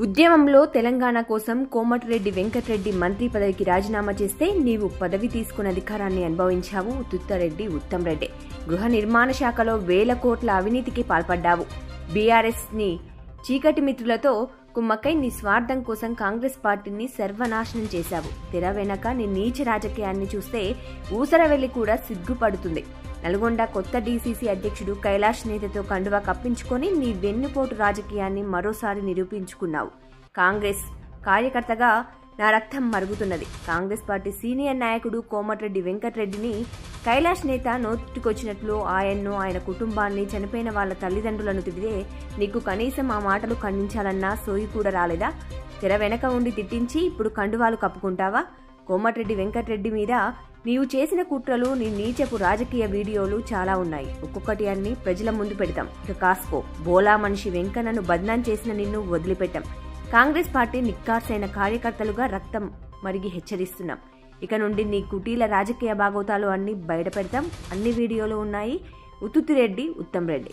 ఉద్యమంలో తెలంగాణ కోసం కోమటిరెడ్డి వెంకటరెడ్డి మంత్రి పదవికి రాజీనామా చేస్తే నీవు పదవి తీసుకున్న అధికారాన్ని అనుభవించావు. ఉత్తుత్తారెడ్డి ఉత్తమ్ రెడ్డి గృహ నిర్మాణ శాఖలో వేల కోట్ల అవినీతికి పాల్పడ్డావు. బీఆర్ఎస్ ని చీకటి మిత్రులతో కుమ్మక్కై నీ స్వార్థం కోసం కాంగ్రెస్ పార్టీని సర్వనాశనం చేశావు. తెర వెనక నీ నీచ రాజకీయాన్ని చూస్తే ఊసరవెల్లి కూడా సిగ్గుపడుతుంది. నల్గొండ కొత్త డీసీసీ అధ్యక్షుడు కైలాష్ నేతతో కండువా కప్పించుకొని నీ వెన్నుపోటు రాజకీయాన్ని మరోసారి నిరూపించుకున్నావు. కాంగ్రెస్ కార్యకర్తగా నా రక్తం మరుగుతున్నది. కాంగ్రెస్ పార్టీ సీనియర్ నాయకుడు కోమటిరెడ్డి వెంకటరెడ్డిని కైలాష్ నేత నోటికొచ్చినట్లు ఆయన్ను, ఆయన కుటుంబాన్ని, చనిపోయిన వాళ్ల తల్లిదండ్రులను తిడితే నీకు కనీసం ఆ మాటలు ఖండించాలన్నా సోయి కూడా రాలేదా? తెర వెనక ఉండి తిట్టించి ఇప్పుడు కండువాలు కప్పుకుంటావా? కోమటిరెడ్డి వెంకటరెడ్డి మీద నీవు చేసిన కుట్రలు, నీ నీచపు రాజకీయ వీడియోలు చాలా ఉన్నాయి. ఒక్కొక్కటి అన్ని ప్రజల ముందు పెడతాం. ఇక కాస్కో. బోలా మనిషి వెంకన్నను బద్నాం చేసిన నిన్ను వదిలిపెట్టాం. కాంగ్రెస్ పార్టీ నిక్కార్సైన కార్యకర్తలుగా రక్తం మరిగి హెచ్చరిస్తున్నాం. ఇక నుండి నీ కుటీల రాజకీయ భాగోతాలు అన్ని బయట పెడతాం. అన్ని వీడియోలు ఉన్నాయి. ఉత్తుత్తిరెడ్డి ఉత్తమ్ రెడ్డి.